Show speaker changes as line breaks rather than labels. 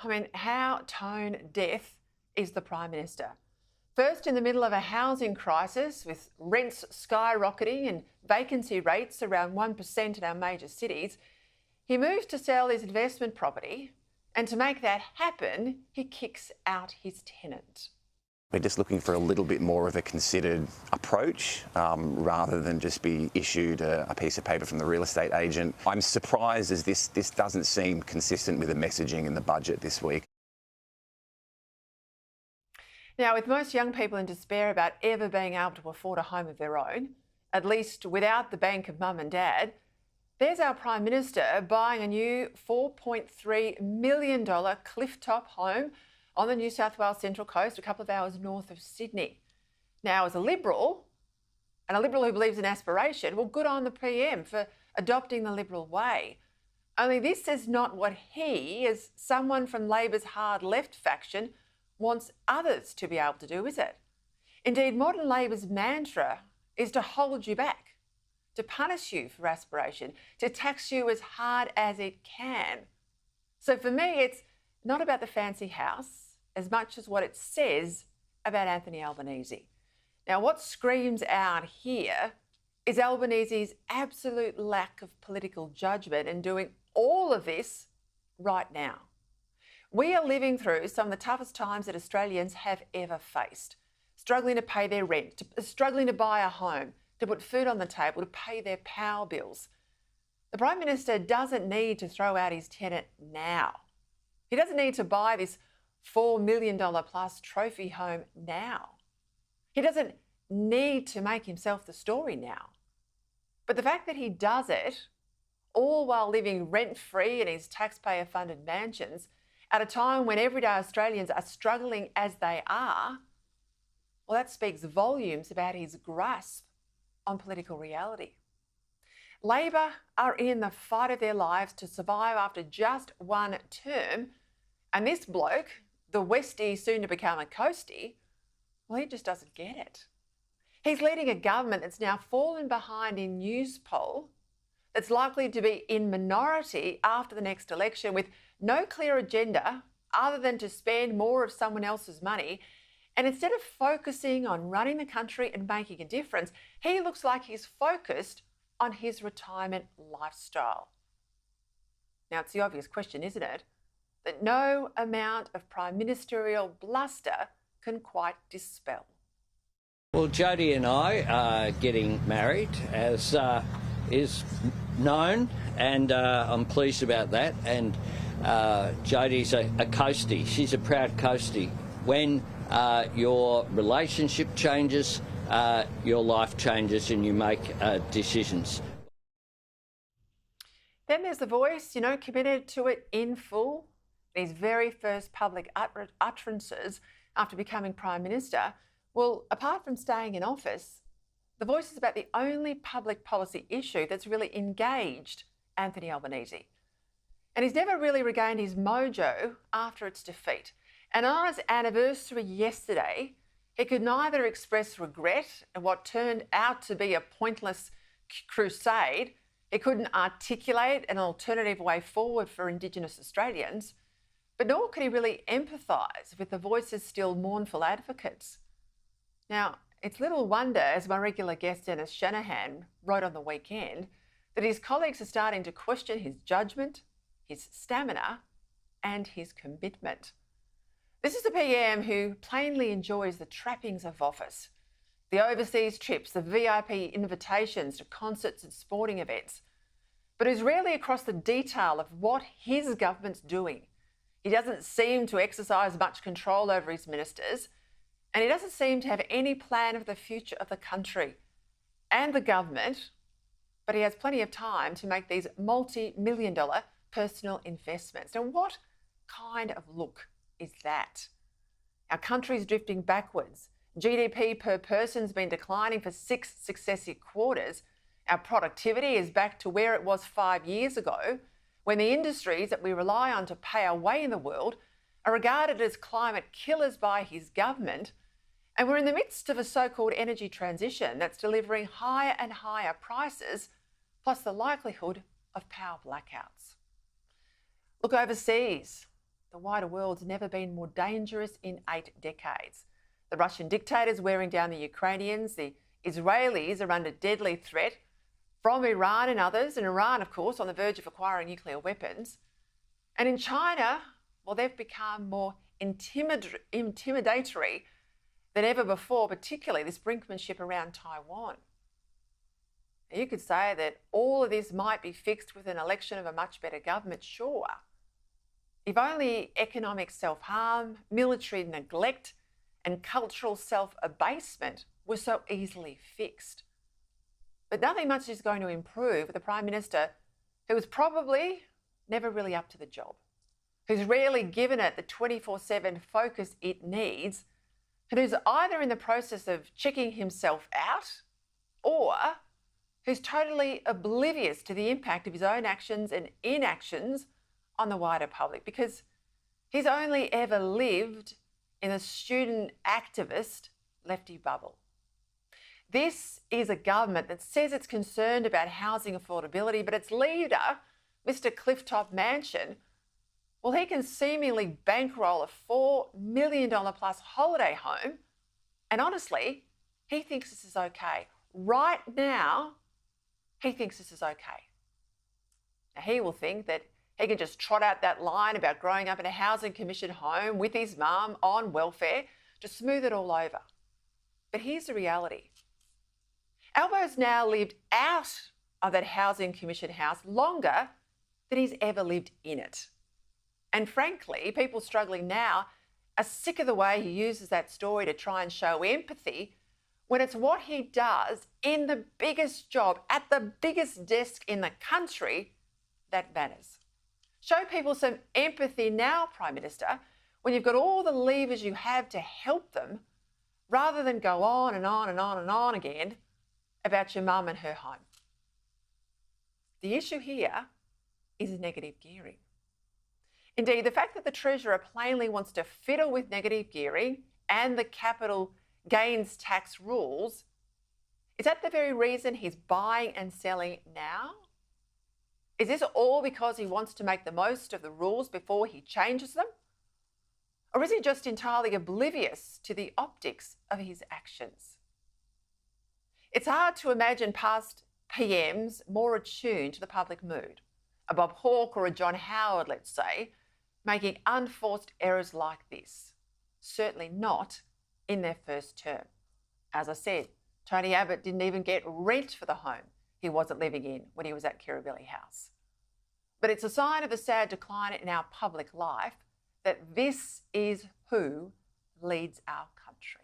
I mean, how tone deaf is the Prime Minister? First, in the middle of a housing crisis with rents skyrocketing and vacancy rates around 1% in our major cities, he moves to sell his investment property, and to make that happen, he kicks out his tenant.
We're just looking for a little bit more of a considered approach rather than just be issued a piece of paper from the real estate agent. I'm surprised as this doesn't seem consistent with the messaging in the budget this week.
Now, with most young people in despair about ever being able to afford a home of their own, at least without the bank of mum and dad, there's our Prime Minister buying a new $4.3 million clifftop home on the New South Wales Central Coast, a couple of hours north of Sydney. Now, as a Liberal, and a Liberal who believes in aspiration, well, good on the PM for adopting the Liberal way. Only this is not what he, as someone from Labor's hard left faction, wants others to be able to do, is it? Indeed, modern Labor's mantra is to hold you back, to punish you for aspiration, to tax you as hard as it can. So for me, it's not about the fancy house as much as what it says about Anthony Albanese. Now, what screams out here is Albanese's absolute lack of political judgment in doing all of this right now. We are living through some of the toughest times that Australians have ever faced, struggling to pay their rent, struggling to buy a home, to put food on the table, to pay their power bills. The Prime Minister doesn't need to throw out his tenant now. He doesn't need to buy this $4 million plus trophy home now. He doesn't need to make himself the story now. But the fact that he does it, all while living rent-free in his taxpayer-funded mansions, at a time when everyday Australians are struggling as they are, well, that speaks volumes about his grasp on political reality. Labor are in the fight of their lives to survive after just one term, and this bloke, the Westie soon to become a Coastie, well, he just doesn't get it. He's leading a government that's now fallen behind in news poll, that's likely to be in minority after the next election, with no clear agenda other than to spend more of someone else's money. And instead of focusing on running the country and making a difference, he looks like he's focused on his retirement lifestyle. Now, it's the obvious question, isn't it? That no amount of prime ministerial bluster can quite dispel.
Well, Jodie and I are getting married, as is known, and I'm pleased about that. And Jodie's a Coastie. She's a proud Coastie. When your relationship changes, your life changes and you make decisions.
Then there's the Voice, committed to it in full. His very first public utterances after becoming Prime Minister. Well, apart from staying in office, the Voice is about the only public policy issue that's really engaged Anthony Albanese. And he's never really regained his mojo after its defeat. And on his anniversary yesterday, he could neither express regret at what turned out to be a pointless crusade, he couldn't articulate an alternative way forward for Indigenous Australians, but nor could he really empathise with the Voice's still mournful advocates. Now, it's little wonder, as my regular guest Dennis Shanahan wrote on the weekend, that his colleagues are starting to question his judgment, his stamina and his commitment. This is a PM who plainly enjoys the trappings of office, the overseas trips, the VIP invitations to concerts and sporting events, but who's rarely across the detail of what his government's doing. He doesn't seem to exercise much control over his ministers, and he doesn't seem to have any plan of the future of the country and the government, but he has plenty of time to make these multi-million-dollar personal investments. Now, what kind of look is that? Our country's drifting backwards. GDP per person's been declining for 6 successive quarters. Our productivity is back to where it was 5 years ago, when the industries that we rely on to pay our way in the world are regarded as climate killers by his government. And we're in the midst of a so-called energy transition that's delivering higher and higher prices, plus the likelihood of power blackouts. Look overseas. The wider world's never been more dangerous in 8 decades. The Russian dictator's wearing down the Ukrainians. The Israelis are under deadly threat from Iran and others, and Iran, of course, on the verge of acquiring nuclear weapons. And in China, well, they've become more intimidatory than ever before, particularly this brinkmanship around Taiwan. Now, you could say that all of this might be fixed with an election of a much better government, sure. If only economic self-harm, military neglect, and cultural self-abasement were so easily fixed. But nothing much is going to improve with a Prime Minister who was probably never really up to the job, who's rarely given it the 24/7 focus it needs, and who's either in the process of checking himself out or who's totally oblivious to the impact of his own actions and inactions on the wider public, because he's only ever lived in a student activist lefty bubble. This is a government that says it's concerned about housing affordability, but its leader, Mr. Clifftop Mansion, well, he can seemingly bankroll a $4 million plus holiday home, and honestly, he thinks this is okay. Right now, he thinks this is okay. Now, he will think that he can just trot out that line about growing up in a housing commission home with his mum on welfare to smooth it all over. But here's the reality. Albo's now lived out of that housing commission house longer than he's ever lived in it. And frankly, people struggling now are sick of the way he uses that story to try and show empathy when it's what he does in the biggest job, at the biggest desk in the country, that matters. Show people some empathy now, Prime Minister, when you've got all the levers you have to help them, rather than go on and on and on and on again about your mum and her home. The issue here is negative gearing. Indeed, the fact that the Treasurer plainly wants to fiddle with negative gearing and the capital gains tax rules, is that the very reason he's buying and selling now? Is this all because he wants to make the most of the rules before he changes them? Or is he just entirely oblivious to the optics of his actions? It's hard to imagine past PMs more attuned to the public mood. A Bob Hawke or a John Howard, let's say, making unforced errors like this. Certainly not in their first term. As I said, Tony Abbott didn't even get rent for the home he wasn't living in when he was at Kirribilli House. But it's a sign of the sad decline in our public life that this is who leads our country.